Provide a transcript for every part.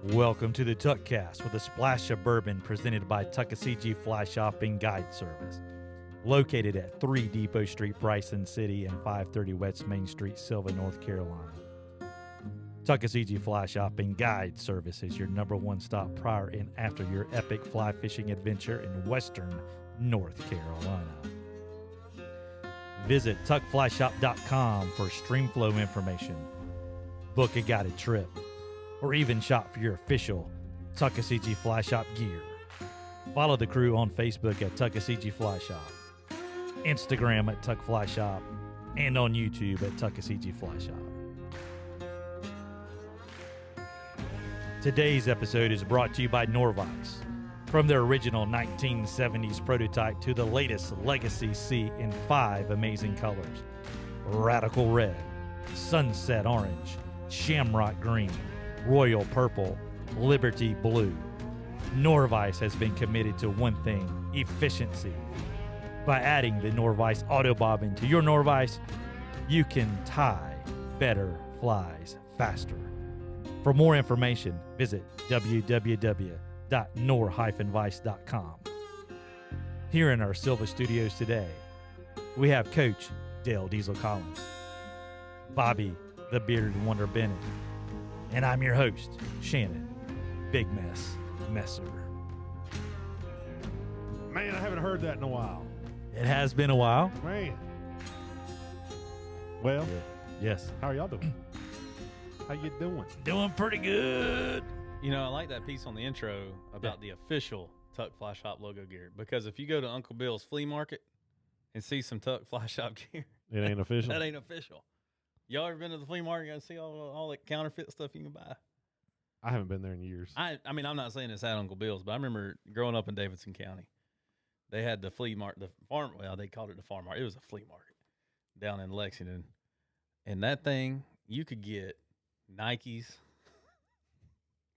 Welcome to the Tuckcast with a splash of bourbon presented by Tuckasegee Fly Shop and Guide Service. Located at 3 Depot Street, Bryson City and 530 West Main Street, Sylva, North Carolina. Tuckasegee Fly Shop and Guide Service is your #1 stop prior and after your epic fly fishing adventure in western North Carolina. Visit tuckflyshop.com for streamflow information, book a guided trip, or even shop for your official Tuckasegee Fly Shop gear. Follow the crew on Facebook at Tuckasegee Fly Shop, Instagram at Tuck Fly Shop, and on YouTube at Tuckasegee Fly Shop. Today's episode is brought to you by Orvis. From their original 1970s prototype to the latest Legacy C in 5 amazing colors: Radical Red, Sunset Orange, Shamrock Green, Royal Purple, Liberty Blue. Orvis has been committed to one thing: efficiency. By adding the Orvis Auto Bobbin to your Orvis, you can tie better flies faster. For more information, visit www.nor-vice.com. Here in our Sylva studios today, we have Coach Dale Diesel Collins, Bobby the Bearded Wonder Bennett, and I'm your host, Shannon Big Mess Messer. Man, I haven't heard that in a while. It has been a while. Man. Well, Yes. how are y'all doing? How you doing? Doing pretty good. You know, I like that piece on the intro about the official Tuck Fly Shop logo gear, because if you go to Uncle Bill's flea market and see some Tuck Fly Shop gear, It ain't official. that ain't official. Y'all ever been to the flea market and see all that counterfeit stuff you can buy? I haven't been there in years. I mean, I'm not saying it's at Uncle Bill's, but I remember growing up in Davidson County. They had the flea market, the farm. Well, they called it the farm market. It was a flea market down in Lexington, and that thing, you could get Nikes.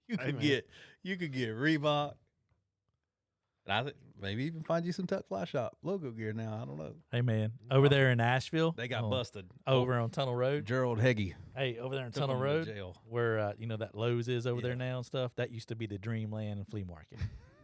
You could get Reebok. And I think maybe even find you some Tuck Fly Shop logo gear now. I don't know. Hey, man. Over there in Asheville. They got busted. Over on Tunnel Road. Gerald Heggie. Hey, over there in Took Tunnel him to Road, jail. where, that Lowe's is over there Yeah. now and stuff, that used to be the Dreamland Flea Market.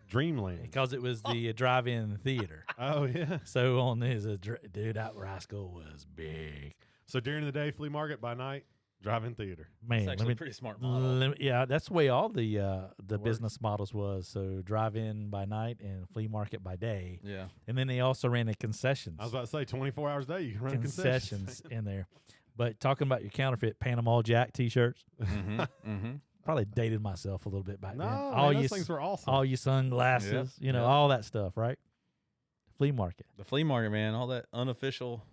Dreamland. Because it was the drive-in theater. Oh, yeah. So on this, dude, that rascal was big. So during the day, flea market, by night, drive-in theater. Man, It's actually a pretty smart model. yeah, that's the way all the business models was. So drive-in by night and flea market by day. Yeah. And then they also ran the concessions. I was about to say 24 hours a day, you can run concessions in there. But talking about your counterfeit Panama Jack T-shirts, Mm-hmm. Mm-hmm. probably dated myself a little bit back No, then. man, those things were awesome. All your sunglasses, Yep, yep. all that stuff, right? Flea market. The flea market, man, all that unofficial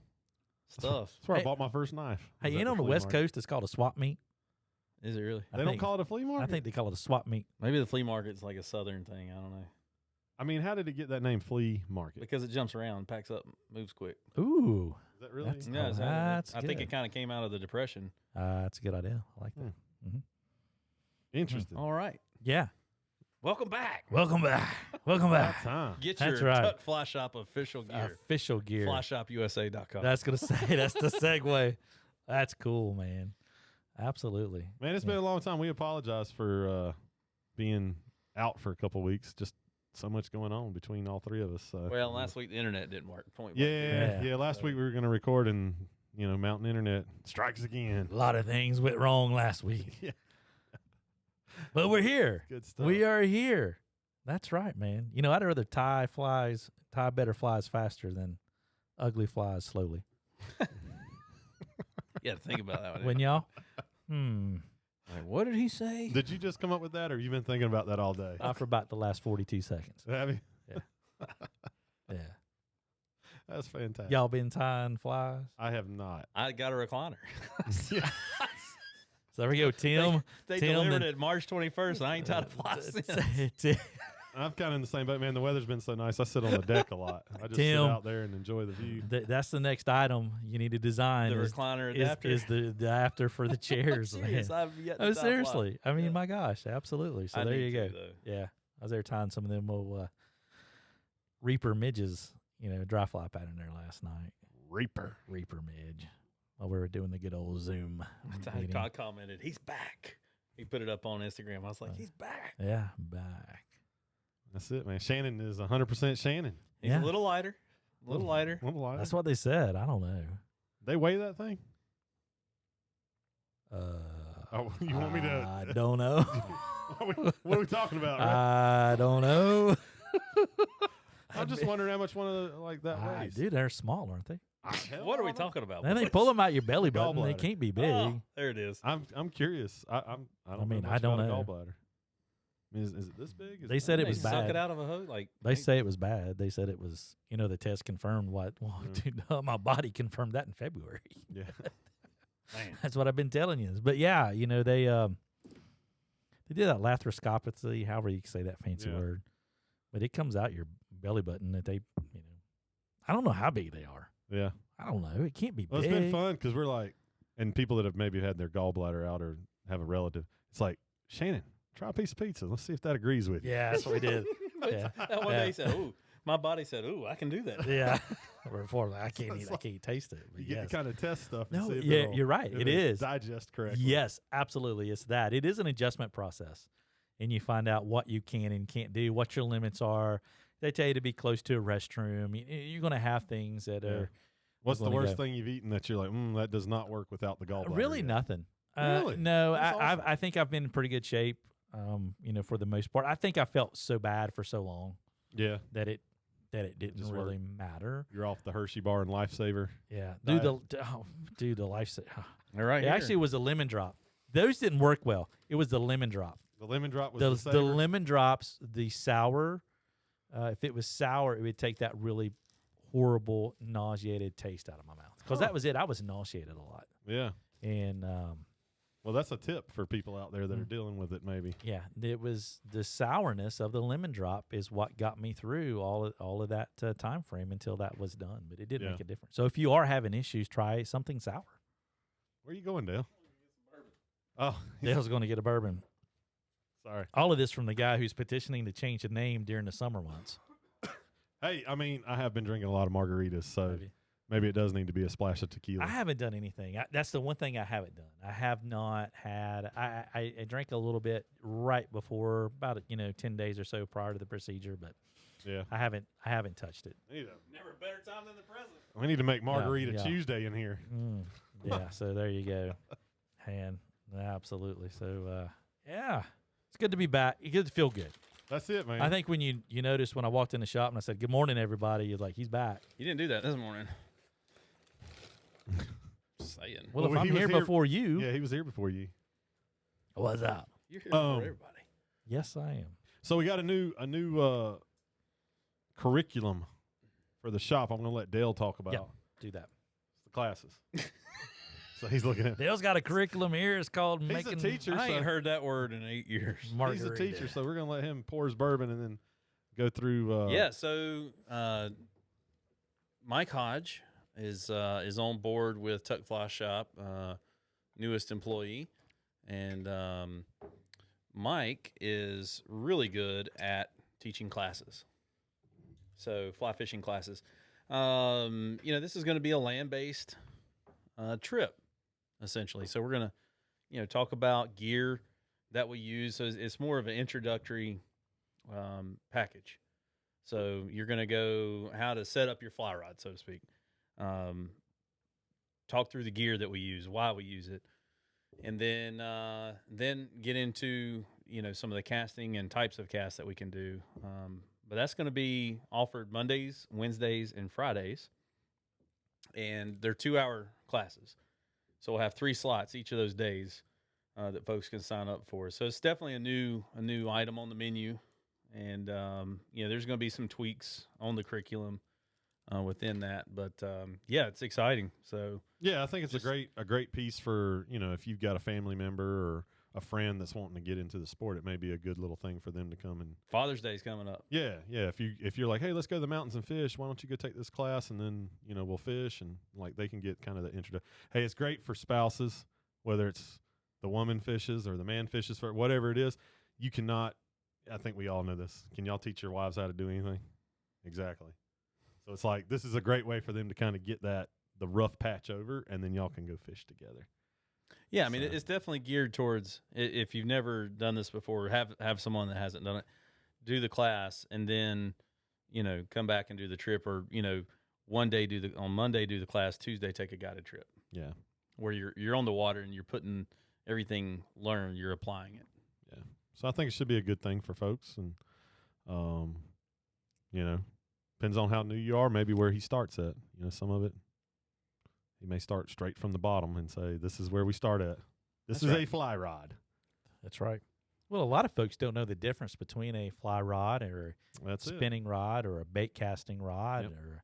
stuff. That's where Hey, I bought my first knife. Hey, was you at know on the flea West market. Coast, it's called a swap meet. Is it really? I They don't think- call it a flea market? I think they call it a swap meet. Maybe the flea market's like a southern thing. I don't know. I mean, how did it get that name, flea market? Because it jumps around, packs up, moves quick. Ooh, Is that really? That's- Yeah, Oh, it's that's I think good. it kind of came out of the Depression. that's a good idea. I like that. Interesting. All right. Yeah. Welcome back. Welcome back. Welcome About back. time. Get That's your right. Tuck Fly Shop official gear. Official gear. FlyShopUSA.com. That's gonna say. That's the segue. That's cool, man. Absolutely. Man, it's been a long time. We apologize for being out for a couple weeks. Just so much going on between all three of us. Well, last week the internet didn't work. Point Yeah, Yeah. yeah. Last week we were going to record, and Mountain Internet strikes again. A lot of things went wrong last week. Yeah. But we're here. Good stuff. We are here. That's right, man. I'd rather tie better flies faster than ugly flies slowly. You got to think about that one. When y'all? Like, what did he say? Did you just come up with that, or you been thinking about that all day? For about the last 42 seconds. Have you? Yeah. That's fantastic. Y'all been tying flies? I have not. I got a recliner. So there we go, Tim. They Tim, delivered the- it March 21st, and I ain't tied a fly since. I'm kind of in the same boat, man. The weather's been so nice. I sit on the deck a lot. I just Tim, sit out there and enjoy the view. That's the next item you need to design. The is- recliner is, adapter. is the adapter for the chairs, man. Serious, I've yet to Oh, tie a fly. seriously. I mean, Yeah. my gosh, absolutely. So I there need you go. to, though. Yeah. I was there tying some of them little Reaper midges, dry fly pattern there last night. Reaper. Reaper midge. While we were doing the good old Zoom meeting. Todd commented, "He's back." He put it up on Instagram. I was like, he's back. Yeah, back. That's it, man. Shannon is 100% Shannon. He's Yeah. a little lighter. A little lighter. A little lighter. That's what they said. I don't know. They weigh that thing? Oh, you want me to? I don't know. What are we talking about? Right? I don't know. I'm just wondering how much one of the, like that weighs. Dude, they're small, aren't they? What are we talking about? Then they boys? pull them out your belly button. They Gallbladder. can't be big. Oh, there it is. I'm curious. I don't mean, know I much don't about a know. gallbladder. I mean, is it this big? Is They said it They was suck bad. it out of a hose. Like They say it was bad. They said it was, the test confirmed what. Well, dude, my body confirmed that in February. Yeah. Man. That's what I've been telling you. But yeah, they did that laparoscopically, however you can say that fancy Yeah. word. But it comes out your belly button that they, I don't know how big they are. Yeah. I don't know. It can't be Well, big. it's been fun because we're like, and people that have maybe had their gallbladder out or have a relative, it's like, Shannon, try a piece of pizza. Let's see if that agrees with you. Yeah, that's what we did. Yeah. That one Yeah. day he said, "Ooh," my body said, "Ooh, I can do that." Yeah. Before I can't eat. I can't taste it. But You get yes. to kind of test stuff. And No, see if yeah, it'll- you're right. if It is. digest correctly. Yes, absolutely. It's that. It is an adjustment process. And you find out what you can and can't do, what your limits are. They tell you to be close to a restroom. You're going to have things that Yeah. are What's the gonna worst go. thing you've eaten that you're like, that does not work without the gallbladder? really yet? nothing. Really? No, That's awesome. I think I've been in pretty good shape, for the most part. I think I felt so bad for so long Yeah. that it didn't just really matter. You're off the Hershey bar and Lifesaver. Yeah. Diet. Dude, the life. All right. It actually was a lemon drop. Those didn't work well. It was the lemon drop. The lemon drop was The the saver. lemon drops, the sour. If it was sour, it would take that really horrible, nauseated taste out of my mouth. Because that was it. I was nauseated a lot. Yeah. And Well, that's a tip for people out there that are dealing with it. Maybe. yeah, it was the sourness of the lemon drop is what got me through all of that time frame until that was done. But it did Yeah. make a difference. So if you are having issues, try something sour. Where are you going, Dale? Oh, Dale's going to get a bourbon. sorry. All of this from the guy who's petitioning to change the name during the summer months. Hey, I mean, I have been drinking a lot of margaritas, so Have you? maybe it does need to be a splash of tequila. I haven't done anything. That's the one thing I haven't done. I have not had. I drank a little bit right before, about 10 days or so prior to the procedure, but Yeah. I haven't touched it. Never a better time than the present. We need to make Margarita yeah. Tuesday in here. Yeah. So there you go. And absolutely. So yeah, it's good to be back. It's good to feel good. That's it, man. I think when you noticed when I walked in the shop and I said good morning everybody, you're like he's back. You didn't do that this morning. Just saying. Well, Well, if he I'm was here here- before you, Yeah, he was here before you. what's up? You're here for Um, everybody. Yes, I am. So we got a new curriculum for the shop. I'm going to let Dale talk about Yeah, do that. the classes. So he's looking at. Dale's got a curriculum here. It's called He's a making. teacher. I ain't so- heard that word in 8 years. He's a Margarita. teacher, so we're going to let him pour his bourbon and then go through. Yeah, so Mike Hodge is on board with Tuck Fly Shop, newest employee, and Mike is really good at teaching classes. So fly fishing classes. This is going to be a land-based trip, essentially. So we're going to, talk about gear that we use. So it's more of an introductory package. So you're going to go how to set up your fly rod, so to speak. Talk through the gear that we use, why we use it, and then get into some of the casting and types of casts that we can do. But that's going to be offered Mondays, Wednesdays, and Fridays, and they're 2-hour classes. So we'll have 3 slots each of those days that folks can sign up for. So it's definitely a new item on the menu. And, there's going to be some tweaks on the curriculum within that. But, it's exciting. So, Yeah, I think it's Just- a great piece for, if you've got a family member or a friend that's wanting to get into the sport, it may be a good little thing for them to come and. Father's Day is coming up. Yeah. If you're like, hey, let's go to the mountains and fish, why don't you go take this class and then, we'll fish and like they can get kind of the introduction. Hey, it's great for spouses, whether it's the woman fishes or the man fishes, for whatever it is. You cannot. I think we all know this. Can y'all teach your wives how to do anything? Exactly. So it's like this is a great way for them to kind of get the rough patch over, and then y'all can go fish together. Yeah, I mean, So- it's definitely geared towards if you've never done this before, have someone that hasn't done it, do the class, and then come back and do the trip, or one day on Monday do the class, Tuesday take a guided trip Yeah. where you're on the water and you're putting everything learned, you're applying it. Yeah. So I think it should be a good thing for folks, and depends on how new you are, maybe where he starts at. Some of it he may start straight from the bottom and say, "This is where we start at. This That's is right. a fly rod." That's right. Well, a lot of folks don't know the difference between a fly rod or That's it. spinning rod or a bait casting rod Yep. or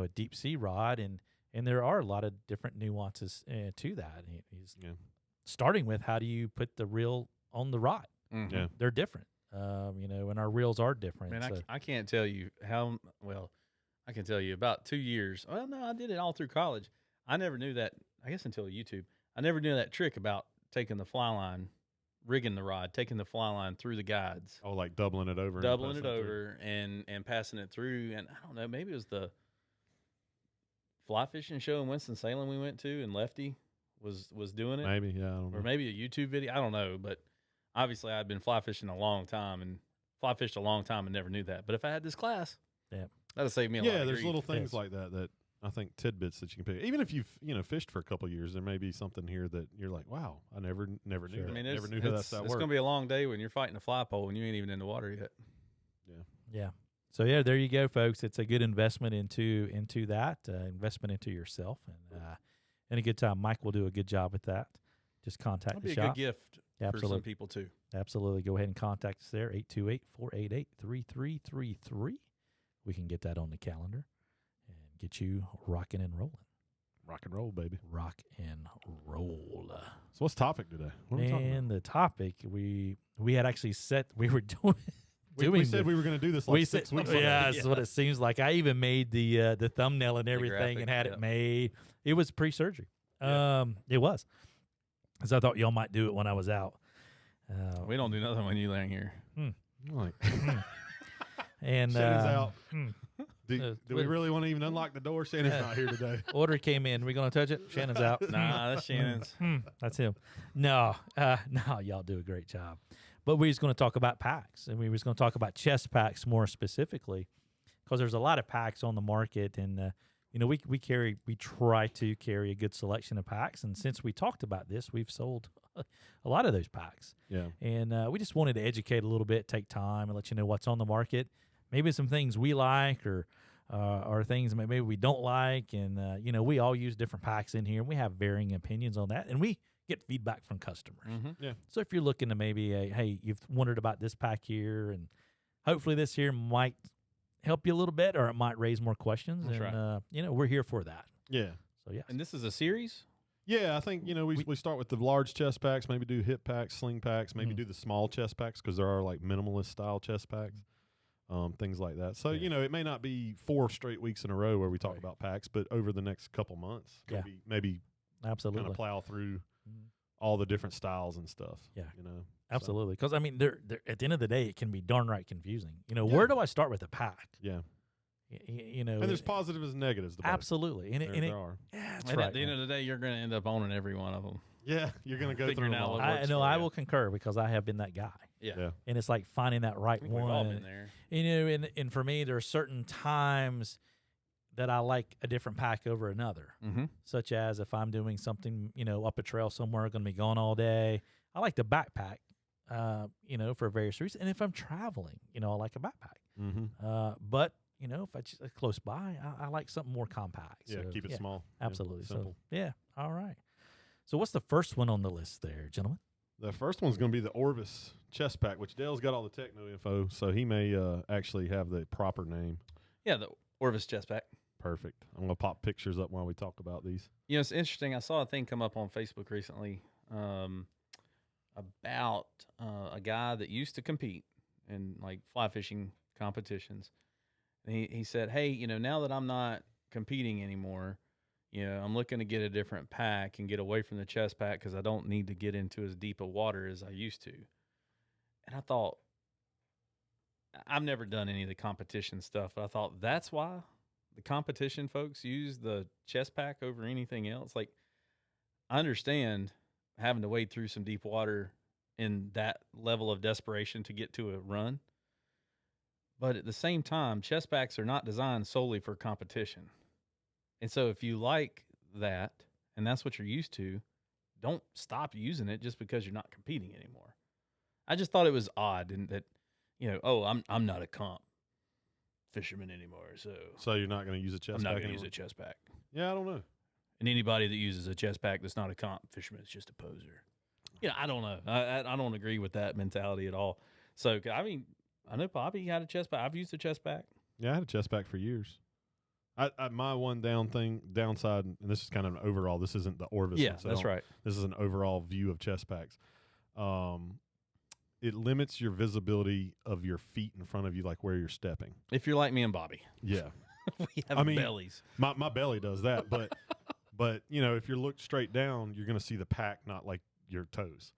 a deep sea rod, and there are a lot of different nuances to that. He's Yeah. starting with, how do you put the reel on the rod? Mhm. Yeah. They're different, and our reels are different. Man, so- I can't tell you how well. I can tell you about 2 years. Well, no, I did it all through college. I never knew that. I guess until YouTube, I never knew that trick about taking the fly line, rigging the rod, taking the fly line through the guides, Oh, like doubling it over. and doubling it passing through. over, and passing it through. And I don't know, maybe it was the fly fishing show in Winston-Salem we went to, and Lefty was doing it, Maybe, yeah. I don't know. or maybe a YouTube video. I don't know, but obviously I'd been fly fishing a long time and never knew that. But if I had this class, Yeah. that'd save me a lot. Yeah, of there's grief. little things Yes. like that I think tidbits that you can pick. Even if you've fished for a couple of years, there may be something here that you're like, wow, I never knew Sure. that. I mean, Never knew how that it's worked. going to be a long day when you're fighting a fly pole and you ain't even in the water yet. Yeah. So there you go, folks. It's a good investment into that, investment into yourself, and a good time. Mike will do a good job with that. Just contact That'd the be a shop. good gift for some Absolutely. people too. Absolutely. Go ahead and contact us there, 828-488-3333. We can get that on the calendar and get you rocking and rolling. Rock and roll, baby. Rock and roll. So what's topic today? What are we talking about? And the topic we had actually set, we were doing. We said we were going to do this like we 6 said, weeks ago. yeah, that's what it seems like. I even made the thumbnail and The everything graphic, and had yeah. it made. It was pre-surgery. Yeah. It was. Because I thought y'all might do it when I was out. We don't do nothing when you laying here. Like, And Shannon's out. hmm. Do we really want to even unlock the door? Shannon's not here today. Order came in. We gonna touch it? Shannon's out. Nah, that's Shannon's. That's him. No, y'all do a great job. But we was going to talk about packs, and we was going to talk about chest packs more specifically, because there's a lot of packs on the market, and we try to carry a good selection of packs, and since we talked about this, we've sold a lot of those packs, Yeah. and we just wanted to educate a little bit, take time, and let you know what's on the market, maybe some things we like or things maybe we don't like, and we all use different packs in here, and we have varying opinions on that, and we get feedback from customers. Mm-hmm. So if you're looking to maybe, hey, you've wondered about this pack here, and hopefully this here might help you a little bit, or it might raise more questions, That's and we're here for that. Yeah. So yeah, And this is a series? Yeah, I think, we start with the large chest packs, maybe do hip packs, sling packs, maybe Mhm. do the small chest packs, because there are like minimalist style chest packs, things like that. So, Yeah. it may not be 4 straight weeks in a row where we talk Right. about packs, but over the next couple months, Yeah. maybe kind absolutely, of plow through Mhm. all the different styles and stuff. Yeah. So, Absolutely, because I mean, they're at the end of the day, it can be darn right confusing. Yeah. Where do I start with a pack? yeah. And And there's positives and negatives to both. absolutely, and There are. yeah, that's And right. at the end of the day, you're going to end up owning every one of them. Yeah, you're going to go Figuring through them out all. what I works know for I you. will concur, because I have been that guy, Yeah. and it's like finding that I right think we've all been one. there. And for me, there are certain times that I like a different pack over another. Mm-hmm. Such as if I'm doing something, up a trail somewhere, going to be gone all day. I like the backpack, for various reasons. And if I'm traveling, I like a backpack. Mm-hmm. But, if I just close by, I like something more compact. Yeah, So, keep it small. Yeah, Absolutely. simple. So, yeah. All right. So what's the first one on the list there, gentlemen? The first one's going to be the Orvis chest pack, which Dale's got all the techno info, so he may actually have the proper name. Yeah, the Orvis chest pack. Perfect. I'm going to pop pictures up while we talk about these. It's interesting. I saw a thing come up on Facebook recently about a guy that used to compete in like fly fishing competitions. And he said, hey, now that I'm not competing anymore, I'm looking to get a different pack and get away from the chest pack because I don't need to get into as deep a water as I used to. And I thought, I've never done any of the competition stuff, but I thought that's why the competition folks use the chest pack over anything else. Like, I understand having to wade through some deep water in that level of desperation to get to a run. But at the same time, chest packs are not designed solely for competition. And so if you like that and that's what you're used to, don't stop using it just because you're not competing anymore. I just thought it was odd and that, I'm not a comp fisherman anymore, so you're not going to use a chest I'm pack not going to anymore? use a chest pack. Yeah, I don't know. And anybody that uses a chest pack that's not a comp fisherman is just a poser. I don't know. I don't agree with that mentality at all. So, I mean, I know Poppy had a chest pack. I've used a chest pack. Yeah, I had a chest pack for years. My one downside, and this is kind of an overall. This isn't the Orvis. Yeah, one, so that's right. This is an overall view of chest packs. It limits your visibility of your feet in front of you, like where you're stepping. If you're like me and Bobby. Yeah. We have bellies. My belly does that, but if you're looked straight down, you're going to see the pack, not like your toes.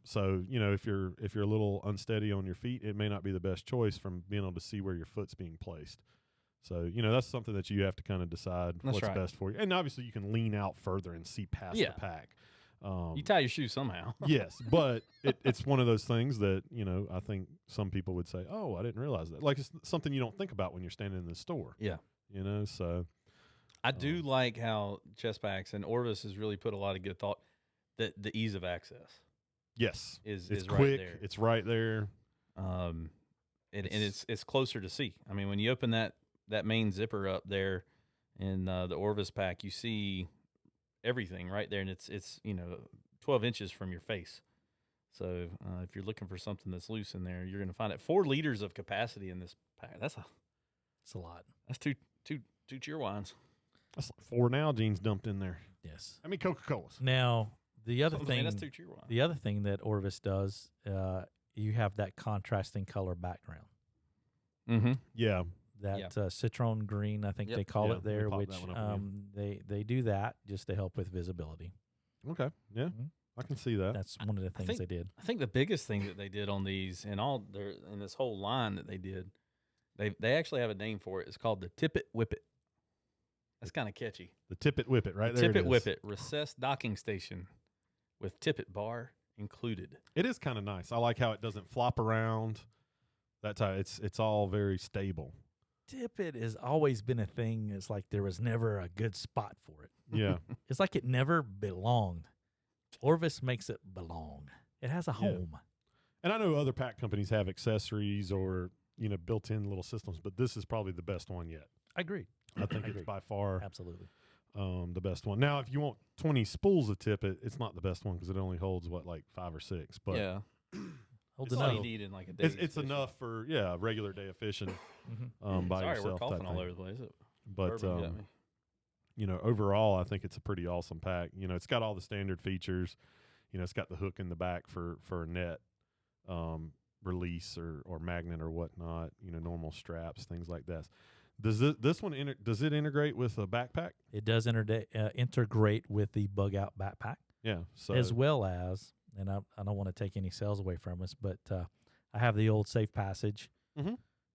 So if you're a little unsteady on your feet, it may not be the best choice from being able to see where your foot's being placed. So that's something that you have to kind of decide what's best for you. And obviously, you can lean out further and see past the pack. You tie your shoes somehow. Yes, but it's one of those things that I think some people would say, "Oh, I didn't realize that." Like it's something you don't think about when you're standing in the store. Yeah, So I do like how chest packs and Orvis has really put a lot of good thought that the ease of access. Yes, it's quick. Right there. It's right there. And it's closer to see. I mean, when you open that main zipper up there in the Orvis pack, you see everything right there, and it's 12 inches from your face. So if you're looking for something that's loose in there, you're going to find it. 4 liters of capacity in this pack. That's a lot. That's two cheer wines. That's like 4 Nalgene's dumped in there. Yes. I mean Coca-Colas. Now the other thing, that's 2 cheer wines. The other thing that Orvis does, you have that contrasting color background. Mm-hmm. Yeah. That citron green, I think they call it there, which they do that just to help with visibility. Okay. Yeah. Mm-hmm. I can see that. That's one of the things they did. I think the biggest thing that they did on these and in this whole line that they did, they actually have a name for it. It's called the Tip It Whip It. That's kind of catchy. The Tip It Whip It, right there. Tip It Whip It, recessed docking station with tippet bar included. It is kind of nice. I like how it doesn't flop around. That's how it's all very stable. Tippet has always been a thing. It's like there was never a good spot for it. Yeah. It's like it never belonged. Orvis makes it belong. It has a home. And I know other pack companies have accessories or, built-in little systems, but this is probably the best one yet. I agree. I think it's by far absolutely the best one. Now, if you want 20 spools of tippet, it's not the best one because it only holds, 5 or 6. But yeah. Holds It's enough. all you need in like a day. It's enough for, a regular day of fishing by Sorry, yourself. we're coughing type all thing. over the place. But, Bourbon got me. overall, I think it's a pretty awesome pack. It's got all the standard features. It's got the hook in the back for a net release or magnet or whatnot, normal straps, things like that. Does this one does it integrate with a backpack? It does integrate with the bug out backpack. Yeah. So as well as, and I don't want to take any sales away from us, but I have the old Safe Passage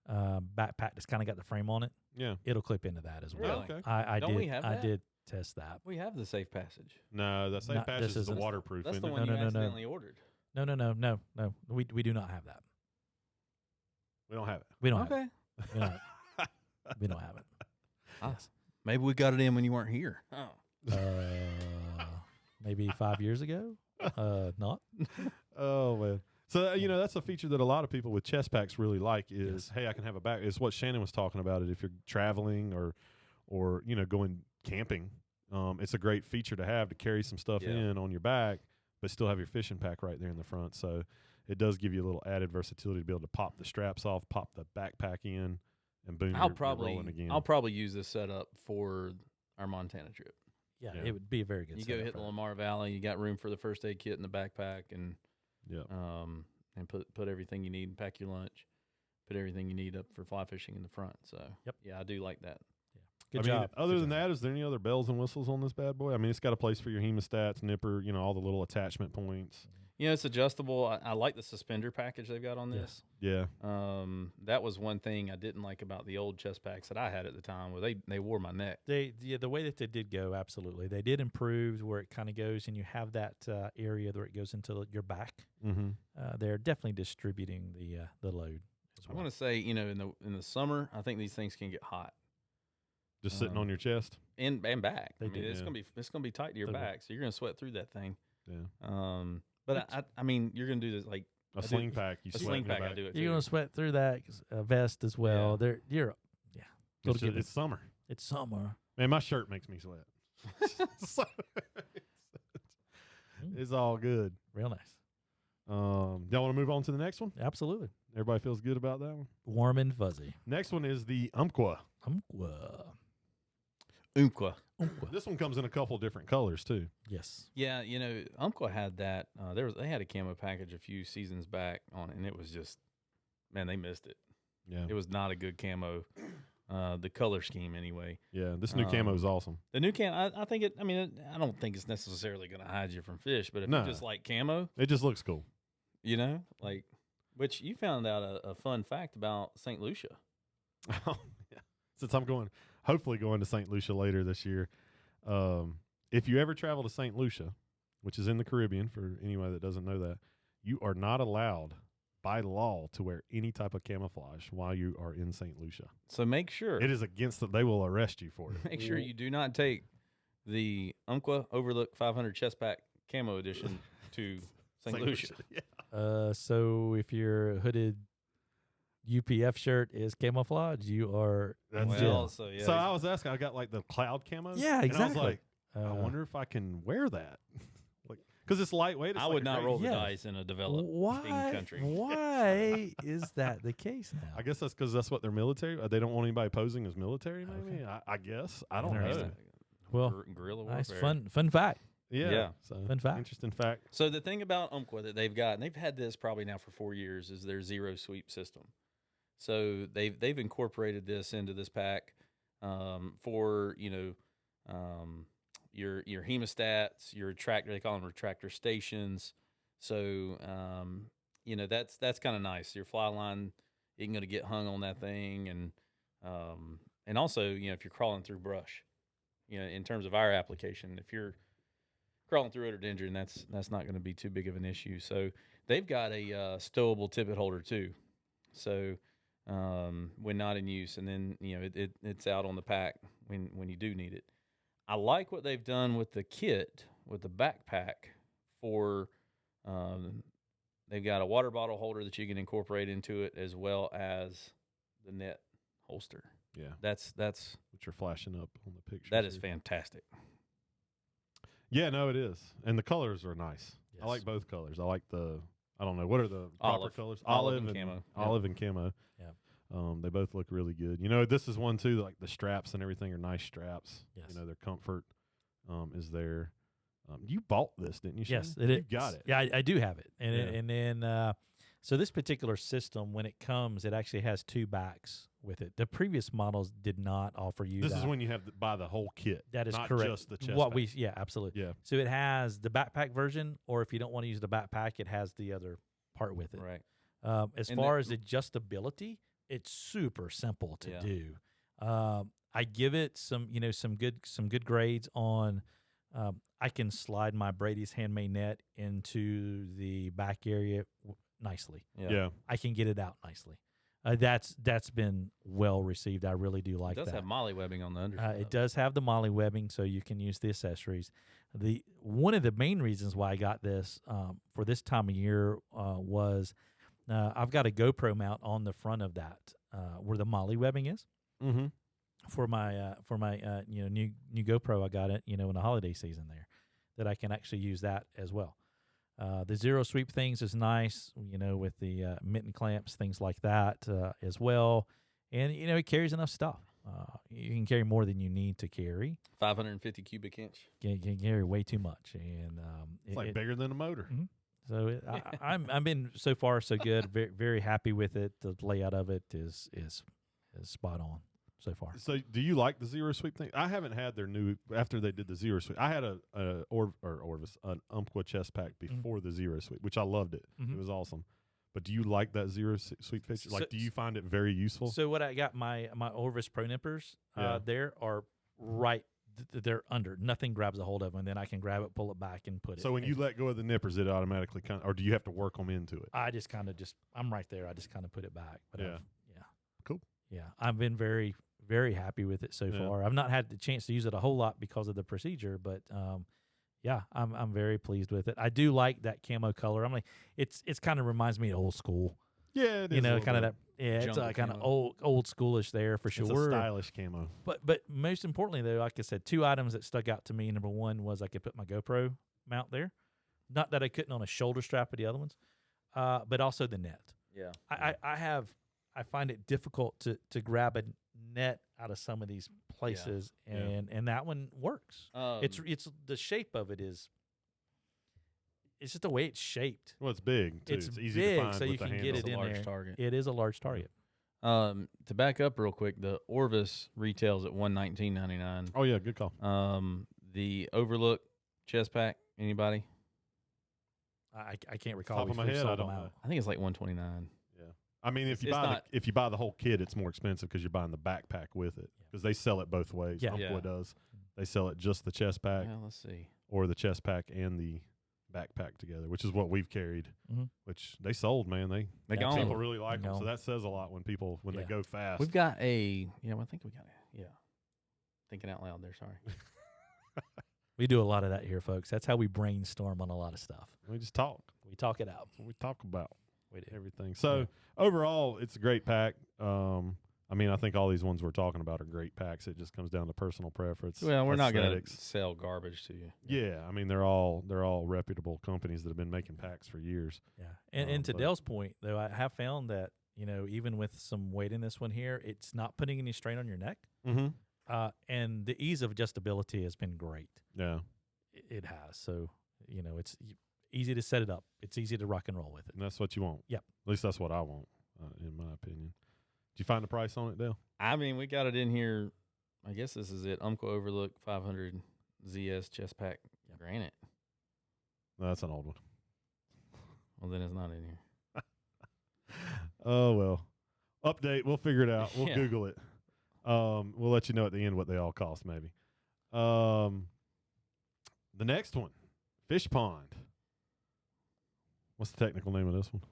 backpack that's kind of got the frame on it. Yeah. It'll clip into that as well. Really? Okay. I did test that. We have the Safe Passage. No, the Safe Passage is the waterproof. That's isn't the it? one you No. accidentally ordered. No. We do not have that. We don't have it. We don't have Okay. it. We don't have it. Yes. Maybe we got it in when you weren't here. Oh. Maybe 5 years ago. Not. Oh man. So that's a feature that a lot of people with chest packs really like is, hey, I can have a back. It's what Shannon was talking about. It if you're traveling or going camping, it's a great feature to have to carry some stuff in on your back, but still have your fishing pack right there in the front. So it does give you a little added versatility to be able to pop the straps off, pop the backpack in, and boom, you're rolling again. I'll probably use this setup for our Montana trip. Yeah, it would be a very good. You go hit the Lamar Valley. You got room for the first aid kit in the backpack, and and put everything you need and pack your lunch. Put everything you need up for fly fishing in the front. So yeah, I do like that. Good job. Other than that, is there any other bells and whistles on this bad boy? I mean, it's got a place for your hemostats, nipper, all the little attachment points. It's adjustable. I like the suspender package they've got on this. Yeah. That was one thing I didn't like about the old chest packs that I had at the time, where they wore my neck. The way that they did go, absolutely, they did improve where it kind of goes, and you have that area where it goes into your back. Mm-hmm. They're definitely distributing the load. I want to say, in the summer, I think these things can get hot. Just sitting on your chest and back. It's gonna be tight to your back, so you're gonna sweat through that thing. Yeah. But you're gonna do this like a sling pack. A sling pack. I do it. You're gonna sweat through that vest as well. It's summer. It's summer. Man, my shirt makes me sweat. It's all good. Real nice. Y'all want to move on to the next one? Absolutely. Everybody feels good about that one? Warm and fuzzy. Next one is the Umpqua. Umpqua. This one comes in a couple different colors too. Yes. Yeah, Umpqua had that. They had a camo package a few seasons back on it, and it was just, man, they missed it. Yeah. It was not a good camo. The color scheme, anyway. Yeah, this new camo is awesome. The new camo, I think it. I mean, I don't think it's necessarily going to hide you from fish, but if you just like camo, it just looks cool. Which you found out a fun fact about St. Lucia. Oh, yeah. Since I'm hopefully going to St. Lucia later this year. If you ever travel to St. Lucia, which is in the Caribbean, for anyone that doesn't know that, you are not allowed by law to wear any type of camouflage while you are in St. Lucia. So make sure. It is against that. They will arrest you for it. Make sure you do not take the Umpqua Overlook 500 chest pack camo edition to St. Lucia. Yeah. So if your hooded UPF shirt is camouflage, you are in jail. So yeah. So I was asking, I got like the cloud camo. Yeah, exactly. And I was like, I wonder if I can wear that. Because it's lightweight. I would not roll the dice in a developing country. Why is that the case now? I guess that's because that's what they're military. They don't want anybody posing as military, maybe. Okay. I guess. I don't know. Well, guerrilla nice, warfare. fun fact. Yeah. So, fun fact. Interesting fact. So the thing about Umpqua that they've got, and they've had this probably now for 4 years, is their zero sweep system. So they've incorporated this into this pack for your hemostats, your retractor. They call them retractor stations. So that's kind of nice. Your fly line isn't going to get hung on that thing, and also if you're crawling through brush, in terms of our application, if you're crawling through rhododendron, that's not going to be too big of an issue. So they've got a stowable tippet holder too. So when not in use, and then it's out on the pack when you do need it. I like what they've done with the kit, with the backpack for, they've got a water bottle holder that you can incorporate into it, as well as the net holster. Yeah. That's what you're flashing up on the picture. That is fantastic. Yeah, no, it is. And the colors are nice. Yes. I like both colors. I like I don't know, what are the proper colors? Olive and camo. Olive and camo. Yeah. They both look really good. This is one too, like the straps and everything are nice straps. Yes. Their comfort is there. You bought this, didn't you, Shannon? Yes, You got it. Yeah, I do have it. And Yeah. and then so this particular system, when it comes, it actually has two backs with it. The previous models did not offer you This that. is when you have to buy the whole kit. That is not correct. Just the chest pack. Yeah, absolutely. Yeah. So it has the backpack version, or if you don't want to use the backpack, it has the other part with it. Right. As far as adjustability, it's super simple to do. I give it some good grades on. I can slide my Brady's handmade net into the back area nicely. Yeah. I can get it out nicely. That's been well received. I really do like that. It does have molly webbing on the underside. It does have the molly webbing, so you can use the accessories. One of the main reasons why I got this for this time of year was I've got a GoPro mount on the front of that where the molly webbing is. Mm-hmm. For my new GoPro, I got it in the holiday season there, that I can actually use that as well. The zero sweep things is nice, with the mitten clamps, things like that as well. And, it carries enough stuff. You can carry more than you need to carry. 550 cubic inch. Can carry way too much. And it's bigger than a motor. Mm-hmm. So I've been so far so good. Very, very happy with it. The layout of it is spot on. so far. So do you like the zero sweep thing? I haven't had their new after they did the zero sweep. I had Orvis an Umpqua chest pack before the zero sweep, which I loved it. It was awesome. But do you like that zero sweep feature? Like, do you find it very useful? So what I got my Orvis Pro Nippers there are right. They're under. Nothing grabs a hold of them, and then I can grab it, pull it back, and put it. So when you let go of the nippers, it automatically or do you have to work them into it? I just kind of I'm right there. I just kind of put it back. But yeah. Cool. Yeah, I've been very, very happy with it so far. I've not had the chance to use it a whole lot because of the procedure, but yeah, I'm very pleased with it. I do like that camo color. I'm like, it's kind of reminds me of old school. Yeah, it is. You know, kind of that. Yeah, it's kind of old schoolish there for sure. It's a stylish camo. But most importantly though, like I said, 2 items that stuck out to me. Number one was I could put my GoPro mount there. Not that I couldn't on a shoulder strap with the other ones, but also the net. Yeah, I find it difficult to grab a net out of some of these places, and that one works. It's the shape of it is. It's just the way it's shaped. Well, it's big too. It's easy big, to find so you with the can handle. get it in there. Target. It is a large target. To back up real quick, the Orvis retails at $119.99. Oh yeah, good call. The Overlook chest pack. Anybody? I can't recall. Top of my head, I don't know. I think it's like $129. Yeah, I mean, if you buy the whole kit, it's more expensive because you're buying the backpack with it because they sell it both ways. Yeah. Umpqua does. They sell it just the chest pack. Well, let's see. Or the chest pack and the backpack together, which is what we've carried. Which they sold, man. They gone. people really like them, so that says a lot when they go fast. We've got I think we got thinking out loud there. Sorry. We do a lot of that here, folks. That's how we brainstorm on a lot of stuff. We just talk. We talk it out. We talk about we do. Everything. So overall, it's a great pack. I mean, I think all these ones we're talking about are great packs. It just comes down to personal preference. Well, we're not going to sell garbage to you. Yeah, I mean, they're all reputable companies that have been making packs for years. Yeah, and to Dale's point, though, I have found that even with some weight in this one here, it's not putting any strain on your neck. And the ease of adjustability has been great. Yeah, it has. So it's easy to set it up. It's easy to rock and roll with it. And that's what you want. Yep. At least that's what I want, in my opinion. Did you find the price on it, Dale? I mean, we got it in here. I guess this is it. Umpqua Overlook 500 ZS chest pack granite. No, that's an old one. Well, then it's not in here. Oh, well. Update. We'll figure it out. We'll Google it. We'll let you know at the end what they all cost, maybe. The next one, Fishpond. What's the technical name of this one?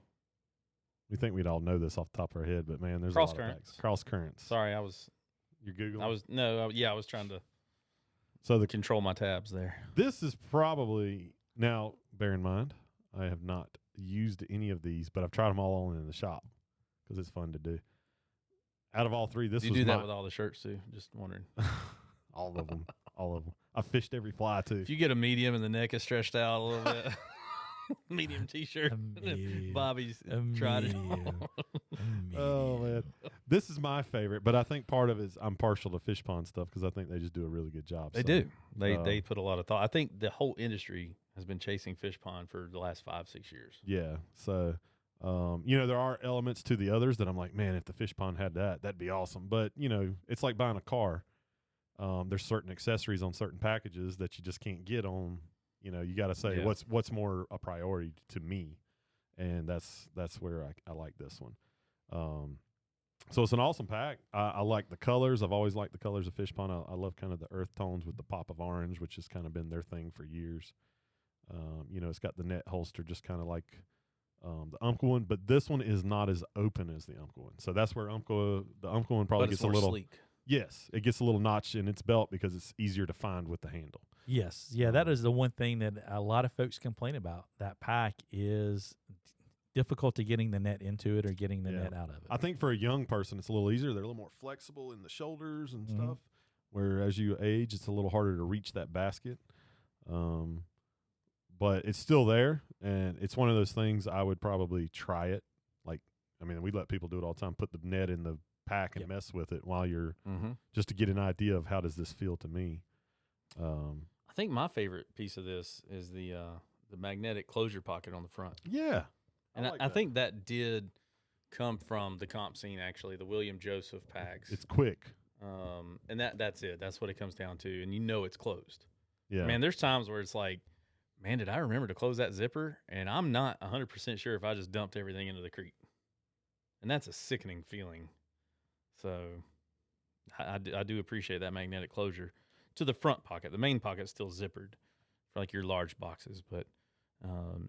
We think we'd all know this off the top of our head, but man, there's a lot of packs. Cross currents. Sorry, You're Googling? I was trying to control my tabs there. This is probably, now bear in mind, I have not used any of these, but I've tried them all in the shop because it's fun to do. Out of all three, this was you do that with all the shirts too? Just wondering. All of them. I fished every fly too. If you get a medium and the neck is stretched out a little bit. Medium T-shirt. Bobby's tried it. Oh man, this is my favorite, but I think part of it is I'm partial to Fishpond stuff because I think they just do a really good job. They do. They put a lot of thought. I think the whole industry has been chasing Fishpond for the last 5-6 years. Yeah. So, there are elements to the others that I'm like, man, if the Fishpond had that'd be awesome. But it's like buying a car. There's certain accessories on certain packages that you just can't get on. You got to say what's more a priority to me, and that's where I like this one. So it's an awesome pack. I like the colors. I've always liked the colors of Fishpond. I love kind of the earth tones with the pop of orange, which has kind of been their thing for years. It's got the net holster, just kind of like the Umpqua one, but this one is not as open as the Umpqua one. So that's where the Umpqua one probably gets a little sleek. Yes, it gets a little notch in its belt because it's easier to find with the handle. Yes. Yeah, that is the one thing that a lot of folks complain about. That pack is difficulty getting the net into it or getting the net out of it. I think for a young person, it's a little easier. They're a little more flexible in the shoulders and stuff. Where as you age, it's a little harder to reach that basket. But it's still there, and it's one of those things I would probably try it. We let people do it all the time. Put the net in the pack and mess with it while you're just to get an idea of how does this feel to me. I think my favorite piece of this is the magnetic closure pocket on the front. Yeah, and I think that did come from the comp scene. Actually, the William Joseph packs. It's quick. And that's it. That's what it comes down to. And it's closed. Yeah. Man, there's times where it's like, man, did I remember to close that zipper? And I'm not 100% sure if I just dumped everything into the creek. And that's a sickening feeling. So I do appreciate that magnetic closure to the front pocket. The main pocket's still zippered for like your large boxes. But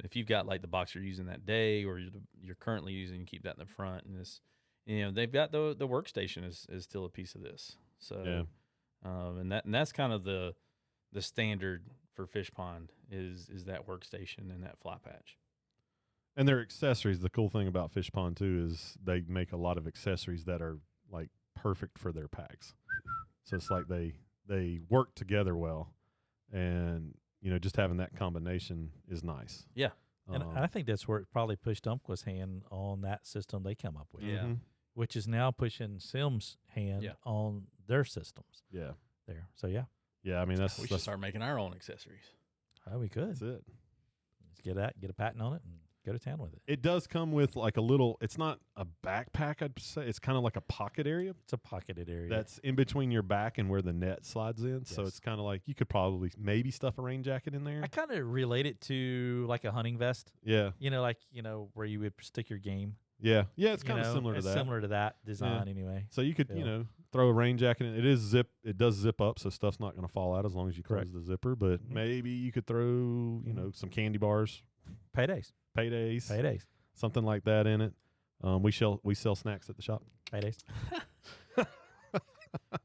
if you've got like the box you're using that day or you're currently using, you keep that in the front. And this, they've got the workstation is still a piece of this. So, and that's kind of the standard for Fishpond is that workstation and that fly patch. And their accessories, the cool thing about Fishpond too is they make a lot of accessories that are like perfect for their packs. So it's like they work together well, and just having that combination is nice. Yeah, and I think that's where it probably pushed Umpqua's hand on that system they come up with. Yeah, which is now pushing Sim's hand on their systems. Yeah, there. So yeah. Yeah, I mean we should start making our own accessories. Oh, we could. That's it. Let's get a patent on it and go to town with it. It does come with like a little. It's not a backpack, I'd say. It's kind of like a pocket area. It's a pocketed area That's in between your back and where the net slides in. Yes. So it's kind of like you could probably maybe stuff a rain jacket in there. I kind of relate it to like a hunting vest. Yeah. Where you would stick your game. Yeah. Yeah, it's kind of similar to that. Similar to that design anyway. So you could, throw a rain jacket in. It does zip up, so stuff's not going to fall out as long as you close the zipper. But maybe you could throw, some candy bars. Paydays. Something like that in it. We sell snacks at the shop. Paydays.